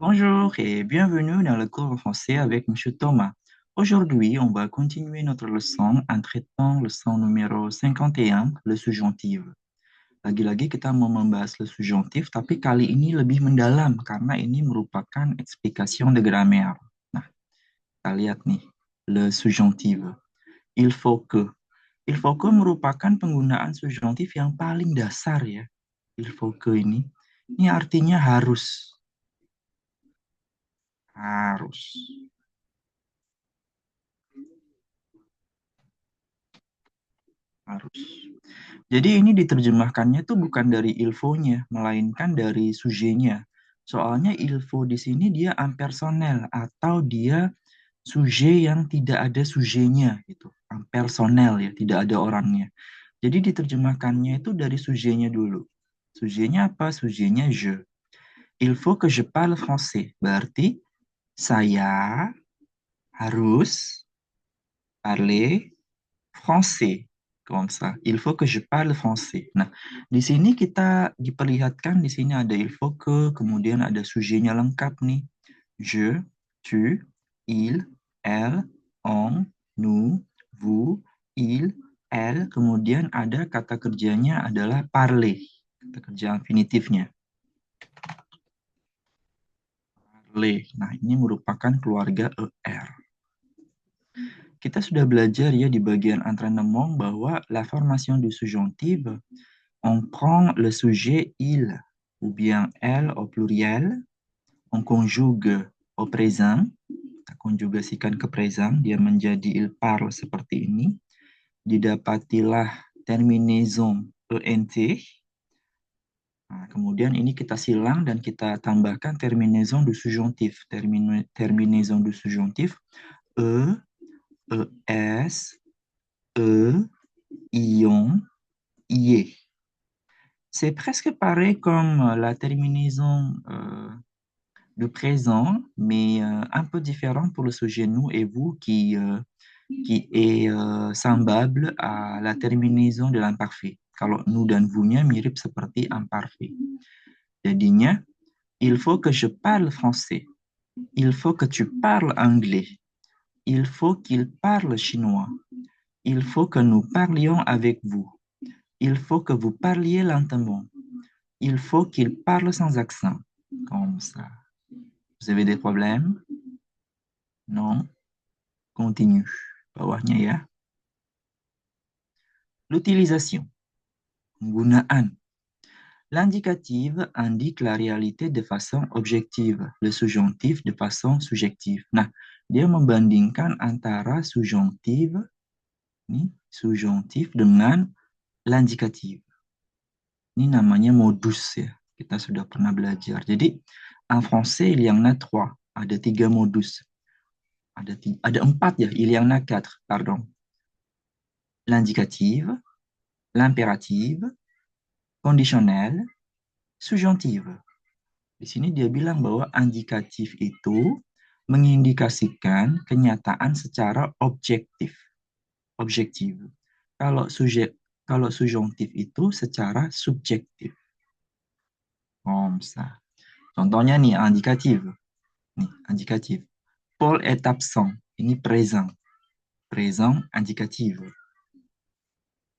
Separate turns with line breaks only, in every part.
Bonjour et bienvenue dans le cours de français avec Monsieur Thomas. Aujourd'hui, on va continuer notre leçon en traitant leçon numéro 51, le subjonctif. Lagi-lagi kita mau membahas le subjonctif, tapi kali ini lebih mendalam karena ini merupakan eksplikasi de grammaire. Nah, kita lihat nih, le subjonctif. Il faut que. Il faut que merupakan penggunaan subjonctif yang paling dasar ya. Il faut que ini artinya harus. Harus. Harus. Jadi ini diterjemahkannya tuh bukan dari ilfonya, melainkan dari sujenya. Soalnya ilfo di sini dia impersonel atau dia suje yang tidak ada sujenya gitu. Impersonel ya, tidak ada orangnya. Jadi diterjemahkannya itu dari sujenya dulu. Sujenya apa? Sujenya je. Il faut que je parle français. Berarti saya harus parler français. Comme ça. Il faut que je parle français. Nah, di sini kita diperlihatkan, di sini ada il faut que, kemudian ada sujetnya lengkap nih. Je, tu, il, elle, on, nous, vous, il, elle, kemudian ada kata kerjanya adalah parler. Kata kerja infinitifnya. Parler. Nah, ini merupakan keluarga ER. Kita sudah belajar ya di bagian entraînement bahwa la formation du subjonctif, on prend le sujet il ou bien elle au pluriel, on conjugue au présent, kita konjugasikan ke présent, dia menjadi il parle seperti ini, didapatilah terminaison ENT, nah, kemudian ini kita silang dan kita tambahkan terminaison du subjonctif, terminaison du subjonctif, E, ES, E, ion, IE. C'est presque pareil comme la terminaison du présent, mais un peu différent pour le sujet nous et vous qui est semblable à la terminaison de l'imparfait. Kalau nous dan vous-nya mirip seperti imparfait. Jadinya, il faut que je parle français. Il faut que tu parles anglais. Il faut qu'il parle chinois. Il faut que nous parlions avec vous. Il faut que vous parliez lentement. Il faut qu'il parle sans accent. Comme ça. Vous avez des problèmes? Non? Continue. Bawahnya ya. L'utilisation. Penggunaan. L'indicatif indique la réalité de façon objective, le subjonctif de façon subjective. Nah, dia membandingkan antara subjonctif dengan l'indicatif. Ini namanya modus ya. Kita sudah pernah belajar. Jadi, en français, il y en a trois. Ada 3 modus. Ada 4 ya. Il y en a 4, pardon. L'indicative, l'impérative, conditionnel, subjonctive. Di sini dia bilang bahwa indikatif itu mengindikasikan kenyataan secara objektif. Objektif. Kalau subjonctif itu secara subjektif. Ça. Contohnya nih, indikatif. Nih, indikatif. Paul est absent. Ini présent. Présent indicatif.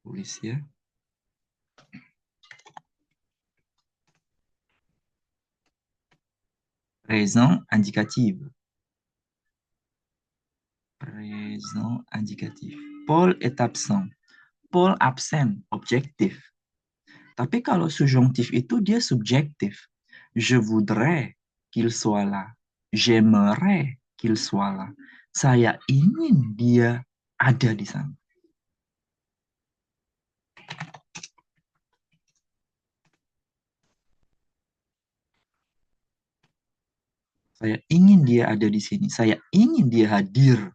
Tulis ya. Présent indicatif. Présent indicatif. Paul est absent. Paul absent, objektif. Tapi kalau subjonctif itu dia subjektif. Je voudrais qu'il soit là. J'aimerais qu'il soit là. Saya ingin dia ada di sana. Saya ingin dia ada di sini. Saya ingin dia hadir.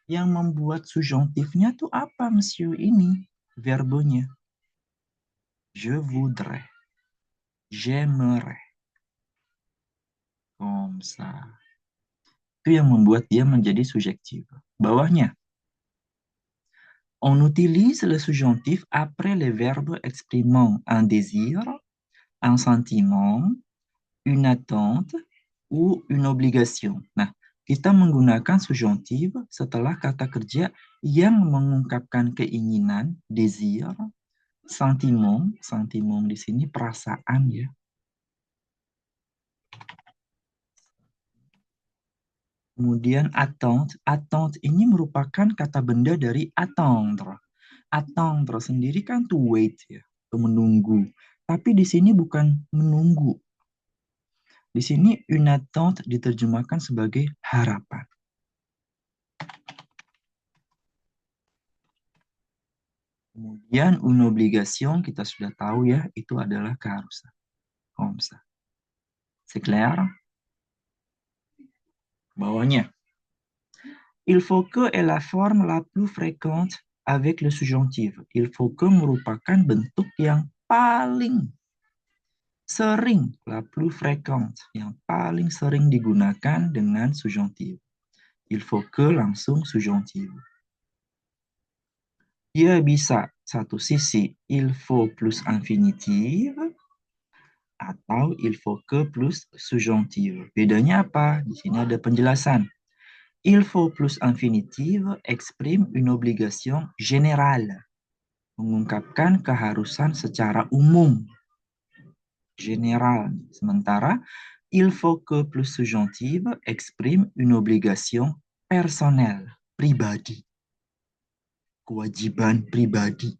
Yang membuat subjonctifnya tuh apa, monsieur ini? Verbenya. Je voudrais. J'aimerais. Comme ça. Itu yang membuat dia menjadi subjektif. Bawahnya. On utilise le subjonctif après les verbes exprimant un désir, un sentiment, une attente, ou une obligation. Nah, kita menggunakan subjonctif setelah kata kerja yang mengungkapkan keinginan, désir, sentiment, sentiment di sini perasaan ya. Kemudian attente, attente ini merupakan kata benda dari attendre. Attendre sendiri kan to wait ya, to menunggu. Tapi di sini bukan menunggu. Di sini une attente diterjemahkan sebagai harapan. Kemudian une obligation kita sudah tahu ya, itu adalah keharusan. Comme ça. C'est clair? Bawahnya. Il faut que est la forme la plus fréquente avec le subjonctif. Il faut que merupakan bentuk yang paling sering, la plus fréquente, yang paling sering digunakan dengan subjonctif. Il faut que langsung subjonctif. Dia bisa satu sisi il faut plus infinitive atau il faut que plus subjonctive. Bedanya apa? Di sini ada penjelasan. Il faut plus infinitive exprime une obligation générale. Mengungkapkan keharusan secara umum. Général. Sementara il faut que plus subjonctive exprime une obligation personnelle. Pribadi. Kewajiban pribadi.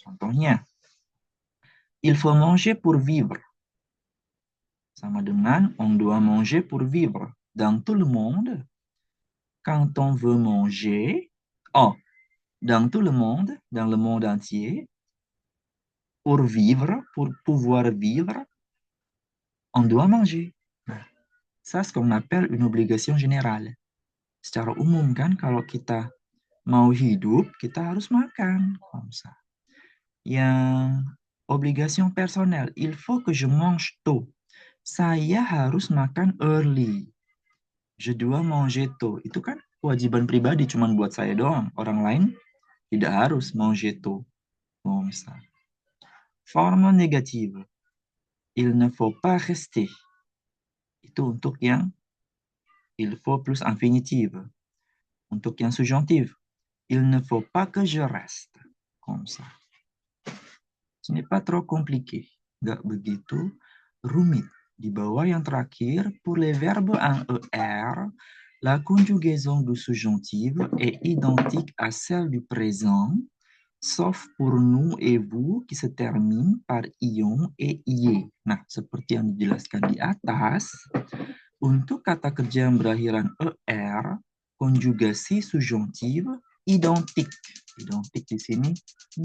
Contohnya, il faut manger pour vivre. Sama dengan on doit manger pour vivre. Dans tout le monde, quand on veut manger, dans tout le monde entier, pour vivre, pour pouvoir vivre, on doit manger. Ça, ce qu'on appelle une obligation générale. Secara umum kan, kalau kita mau hidup, kita harus makan. Yang obligation personnelle, il faut que je mange tôt. Saya harus makan early. Je dois manger tôt. Itu kan kewajiban pribadi, cuma buat saya doang. Orang lain tidak harus manger tôt. Forme négative. Il ne faut pas rester. Itu untuk yang il faut plus infinitive. Untuk yang subjonctif, il ne faut pas que je reste. Comme ça. Ce n'est pas trop compliqué. Nggak begitu rumit. Di bawah yang terakhir, pour les verbes en ER, la conjugaison du subjonctif est identique à celle du présent, sauf pour nous et vous qui se termine par ion et ie. Nah, seperti yang dijelaskan di atas, untuk kata kerja yang berakhiran ER, konjugasi subjonctif identik. Identik di sini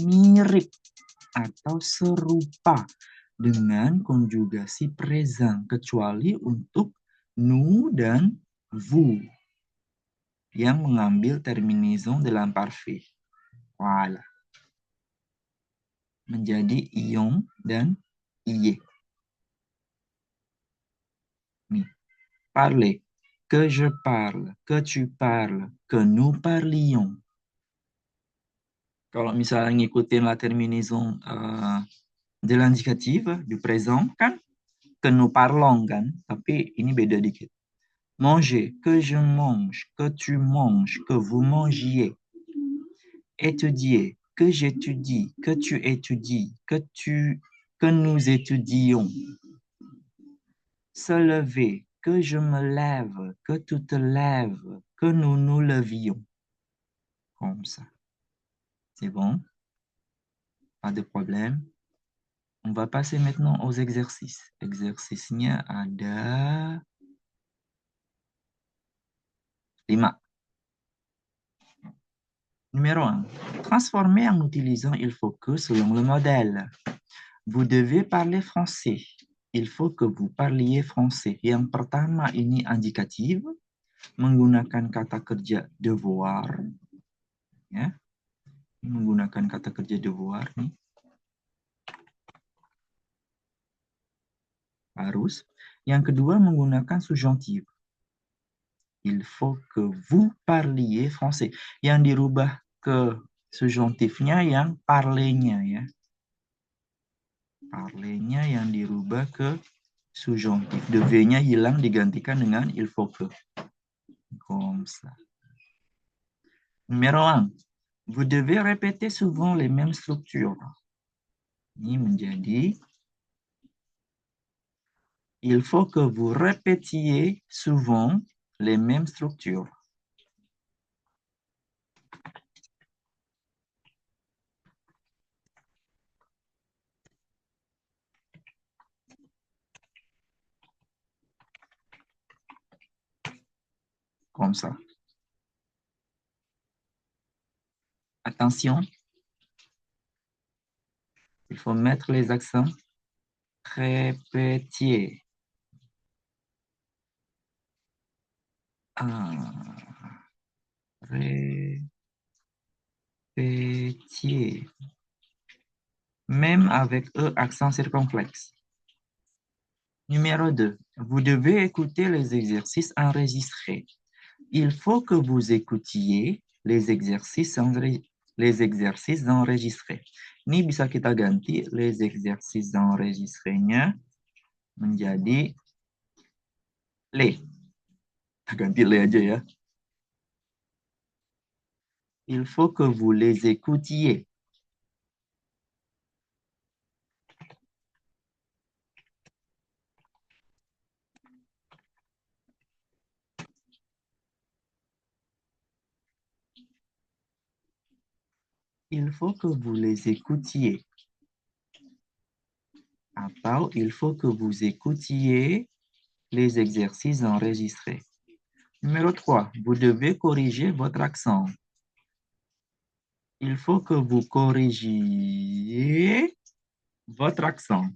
mirip atau serupa dengan konjugasi présent, kecuali untuk nous dan vous yang mengambil terminaison de l'imparfait. Voilà. Menjadi ion dan ie. Nih. Parler. Que je parle, que tu parles, que nous parlions. Kalau misalnya ngikutin la terminaison de l'indicatif, du présent, kan que nous parlons, kan? Tapi ini beda dikit. Manger, que je mange, que tu manges, que vous mangiez. Étudier, que j'étudie, que tu étudies, que nous étudions. Se lever, que je me lève, que tu te lèves, que nous nous levions. Comme ça. C'est bon? Pas de problème. On va passer maintenant aux exercices. Exercice-nya ada 5. Numéro 1. Transformer en utilisant il faut que selon le modèle. Vous devez parler français. Il faut que vous parliez français. Yang pertama ini indikatif, menggunakan kata kerja devoir. Ya. Menggunakan kata kerja devoir nih. Harus. Yang kedua menggunakan subjonctif. Il faut que vous parliez français. Yang dirubah ke subjonctifnya yang parlez-nya ya. Parlez-nya yang dirubah ke subjonctif. De V-nya hilang digantikan dengan il faut que. Comme ça. Numéro 1. Vous devez répéter souvent les mêmes structures. Ini menjadi il faut que vous répétiez souvent les mêmes structures. Comme ça. Attention, il faut mettre les accents. Répétier. Répétier. Même avec E accent circonflexe. Numéro 2. Vous devez écouter les exercices enregistrés. Il faut que vous écoutiez les exercices enregistrés. Ini bisa kita ganti les exercices enregistrés-nya menjadi les. Kita ganti les aja ya. Il faut que vous les écoutiez. Il faut que vous les écoutiez. Atau il faut que vous écoutiez les exercices enregistrés. Numéro 3. Vous devez corriger votre accent. Il faut que vous corrigiez votre accent.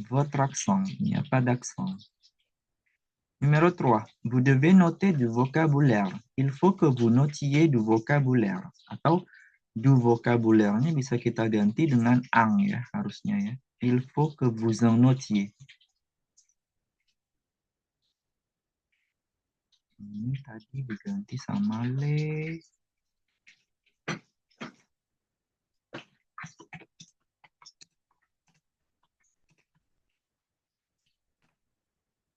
Votre accent. Il n'y a pas d'accent. Numéro 3. Vous devez noter du vocabulaire. Il faut que vous notiez du vocabulaire. Atau du vocabulaire ini bisa kita ganti dengan ang ya, harusnya ya. Il faut que vous en notiez. Ini tadi diganti sama le.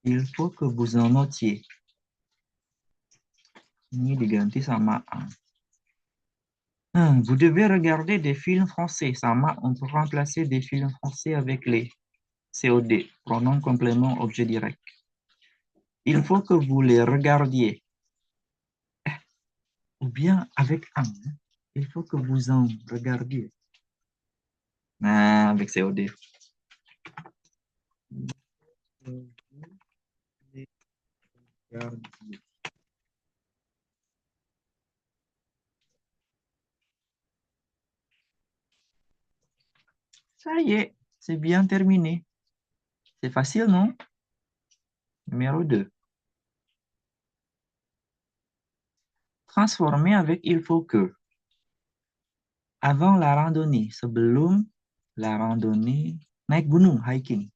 Il faut que vous en notiez. Ini diganti sama ang. Vous devez regarder des films français. Sama, on peut remplacer des films français avec les COD, pronom complément objet direct. Il faut que vous les regardiez. Ou bien avec un. Il faut que vous en regardiez. Nah, avec COD. Ça y est, c'est bien terminé. C'est facile, non? Numéro 2. Transformer avec il faut que. Avant la randonnée, sebelum la randonnée, naik gunung, hiking.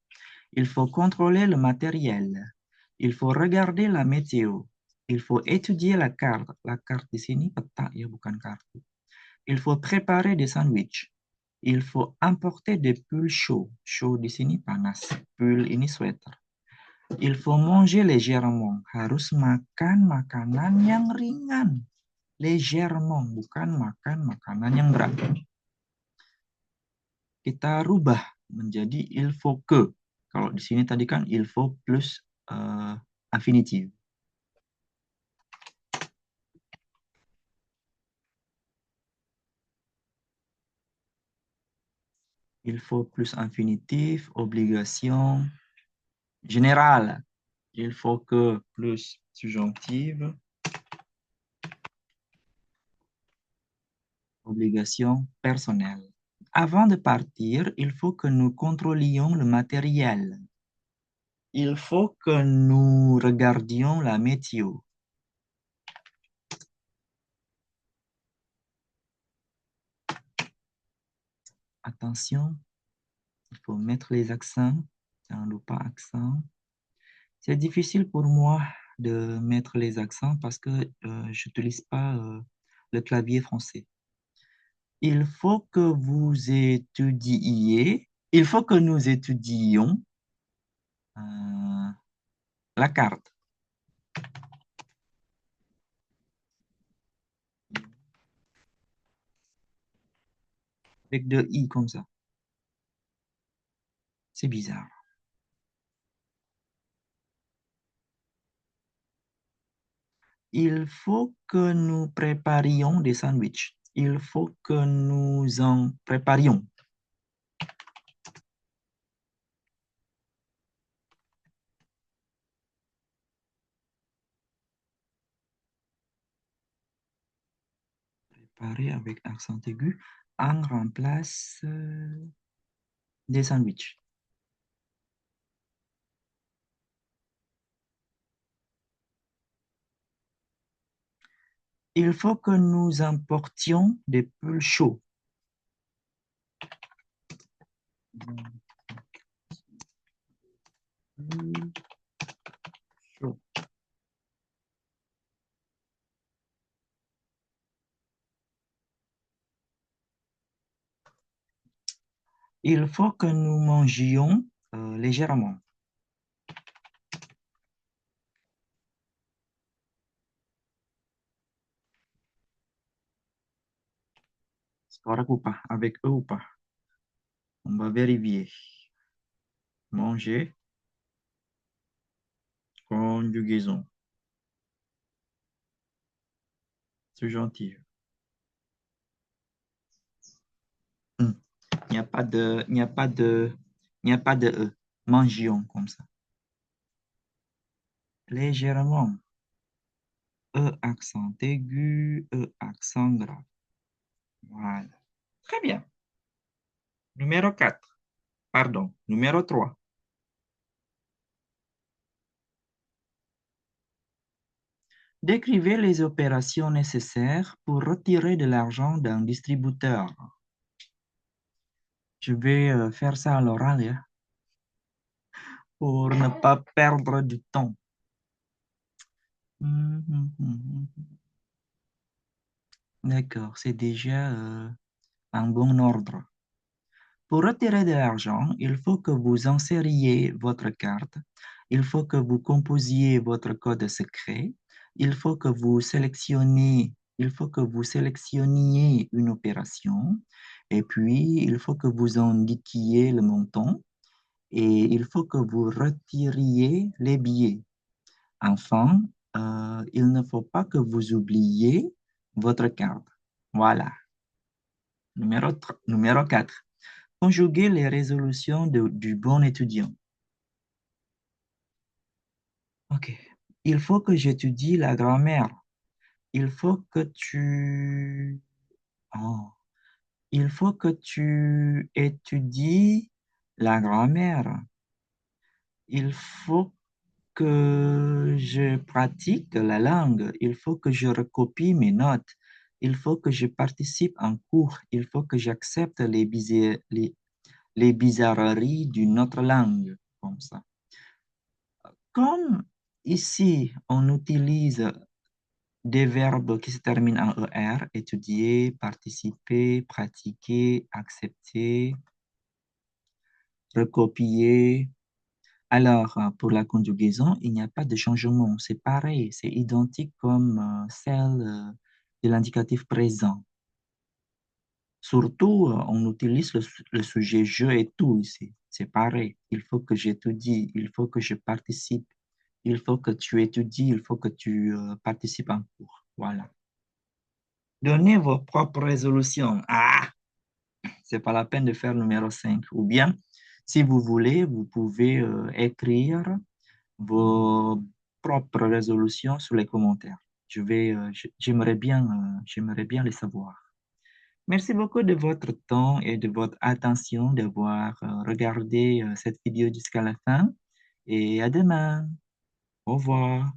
Il faut contrôler le matériel. Il faut regarder la météo. Il faut étudier la carte. La carte di sini peta ya, bukan kartu. Il faut préparer des sandwichs. Il faut importer des pulls chauds. Chaud di sini panas. Pull ini sweater. Il faut manger légèrement. Harus makan makanan yang ringan. Légèrement, bukan makan makanan yang berat. Kita rubah menjadi il faut que. Kalau di sini tadi kan il faut plus infinitive. Il faut plus infinitif, obligation générale. Il faut que plus subjonctive, obligation personnelle. Avant de partir, il faut que nous contrôlions le matériel. Il faut que nous regardions la météo. Attention, il faut mettre les accents. Jangan lupa accent. C'est difficile pour moi de mettre les accents parce que je n'utilise pas le clavier français. Il faut que vous étudiez, il faut que nous étudions euh, la carte avec deux i comme ça. C'est bizarre. Il faut que nous préparions des sandwichs. Il faut que nous en préparions. Préparer avec accent aigu en remplace des sandwichs. Il faut que nous importions des pulls chauds. Chaud. Il faut que nous mangions légèrement. C'est correct ou pas? Avec eux ou pas? On va vérifier. Manger, conjugaison. C'est gentil. Hmm. Il n'y a pas de, il n'y a pas de, il n'y a pas de E. Mangions comme ça. Légèrement. E accent aigu, E accent grave. Voilà. Très bien. Numéro 4. Pardon. Numéro 3. Décrivez les opérations nécessaires pour retirer de l'argent d'un distributeur. Je vais faire ça à l'oral, hein, pour ne pas perdre du temps. D'accord, c'est déjà un bon ordre. Pour retirer de l'argent, il faut que vous insériez votre carte, il faut que vous composiez votre code secret, il faut que vous sélectionniez, il faut que vous sélectionniez une opération, et puis il faut que vous indiquiez le montant, et il faut que vous retiriez les billets. Enfin, il ne faut pas que vous oubliez votre carte. Voilà. Numéro 4. Conjuguer les résolutions du bon étudiant. OK. Il faut que j'étudie la grammaire. Il faut que tu... Oh. Il faut que tu étudies la grammaire. Il faut que je pratique la langue. Il faut que je recopie mes notes. Il faut que je participe en cours. Il faut que j'accepte les bizarreries d'une autre langue, comme ça. Comme ici, on utilise des verbes qui se terminent en ER, étudier, participer, pratiquer, accepter, recopier. Alors, pour la conjugaison, il n'y a pas de changement. C'est pareil, c'est identique comme celle de l'indicatif présent. Surtout, on utilise le sujet je et tout ici. C'est pareil. Il faut que j'étudie, il faut que je participe, il faut que tu étudies, il faut que tu participes en cours. Voilà. Donnez vos propres résolutions. Ah, c'est pas la peine de faire le numéro 5. Ou bien, si vous voulez, vous pouvez écrire vos propres résolutions sur les commentaires. J'aimerais bien les savoir. Merci beaucoup de votre temps et de votre attention d'avoir regardé cette vidéo jusqu'à la fin. Et à demain. Au revoir.